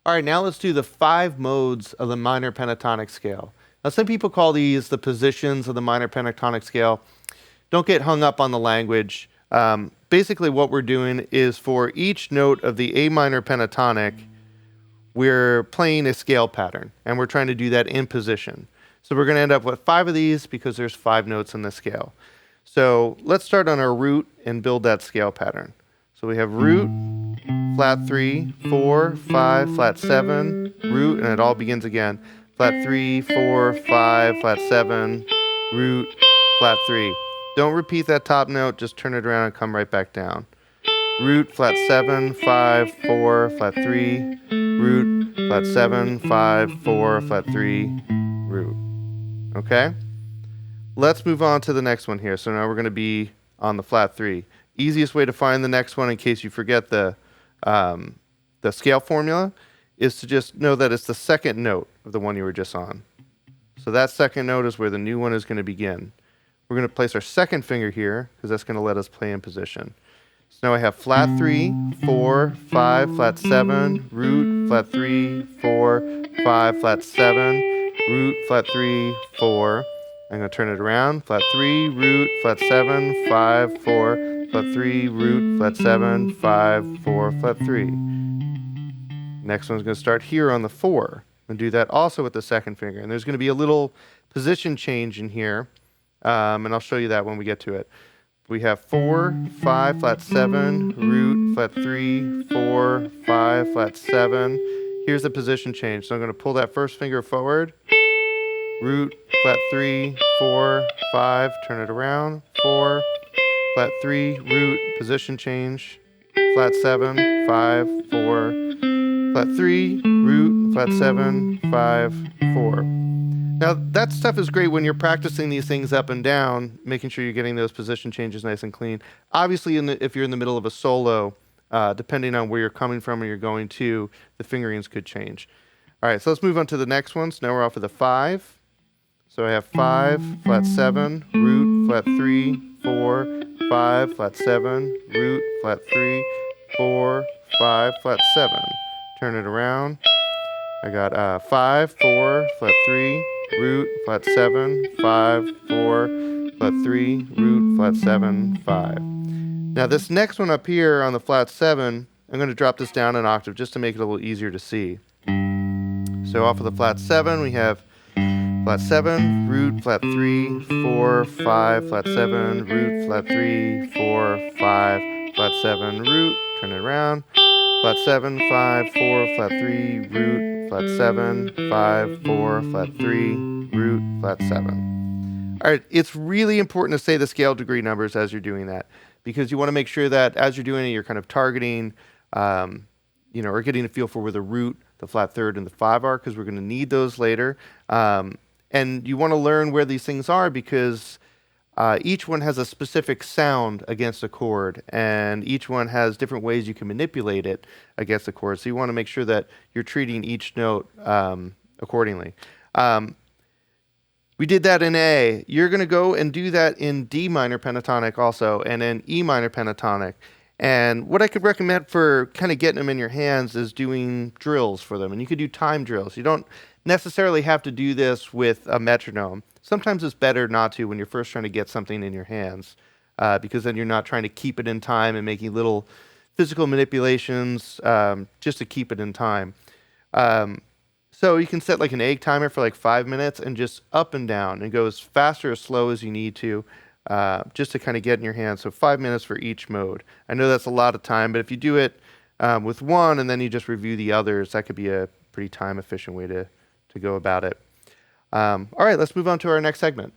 All right, now let's do the 5 modes of the minor pentatonic scale. Now, some people call these the positions of the minor pentatonic scale. Don't get hung up on the language. Basically, what we're doing is for each note of the A minor pentatonic, we're playing a scale pattern, and we're trying to do that in position. So we're going to end up with 5 of these because there's 5 notes in the scale. So let's start on our root and build that scale pattern. So we have root, flat 3, 4, 5, flat 7, root, and it all begins again. Flat 3, 4, 5, flat 7, root, flat 3. Don't repeat that top note, just turn it around and come right back down. Root, flat 7, 5, 4, flat 3, root, flat 7, 5, 4, flat 3, root. Okay? Let's move on to the next one here. So now we're going to be on the flat 3. Easiest way to find the next one in case you forget the scale formula is to just know that it's the second note of the one you were just on. So that second note is where the new one is going to begin. We're going to place our second finger here because that's going to let us play in position. So now I have flat 3, 4, 5, flat 7, root, flat 3, 4, 5, flat 7, root, flat 3, 4. I'm going to turn it around. Flat 3, root, flat 7, 5, 4, flat 3, root, flat 7, 5, 4, flat 3. Next one's going to start here on the 4. I'm going to do that also with the second finger. And there's going to be a little position change in here. And I'll show you that when we get to it. We have 4, 5, flat 7, root, flat 3, 4, 5, flat 7. Here's the position change. So I'm going to pull that first finger forward. Root, flat 3, 4, 5, turn it around, 4, flat 3, root, position change, flat 7, 5, 4, flat 3, root, flat 7, 5, 4. Now that stuff is great when you're practicing these things up and down, making sure you're getting those position changes nice and clean. Obviously, if you're in the middle of a solo, depending on where you're coming from or you're going to, the fingerings could change. All right, so let's move on to the next one. So now we're off of the 5. So I have 5, flat 7, root, flat 3, 4, 5, flat 7, root, flat 3, 4, 5, flat 7. Turn it around. I got 5, 4, flat 3, root, flat 7, 5, 4, flat 3, root, flat 7, 5. Now this next one up here on the flat 7, I'm going to drop this down an octave just to make it a little easier to see. So off of the flat 7, we have flat 7, root, flat 3, 4, 5, flat 7, root, flat 3, 4, 5, flat 7, root, turn it around, flat 7, 5, 4, flat 3, root, flat 7, 5, 4, flat 3, root, flat 7. All right, it's really important to say the scale degree numbers as you're doing that because you want to make sure that as you're doing it, you're kind of targeting, or getting a feel for where the root, the flat third, and the 5 are because we're going to need those later. And you want to learn where these things are because each one has a specific sound against a chord, and each one has different ways you can manipulate it against the chord. So you want to make sure that you're treating each note accordingly. We did that in A. You're going to go and do that in D minor pentatonic also, and in E minor pentatonic. And what I could recommend for kind of getting them in your hands is doing drills for them. And you could do time drills. You don't necessarily have to do this with a metronome. Sometimes it's better not to when you're first trying to get something in your hands because then you're not trying to keep it in time and making little physical manipulations just to keep it in time. So you can set like an egg timer for like 5 minutes and just up and down and go as fast or as slow as you need to. Just to kind of get in your hands. So 5 minutes for each mode. I know that's a lot of time, but if you do it with one and then you just review the others, that could be a pretty time efficient way to go about it. All right, let's move on to our next segment.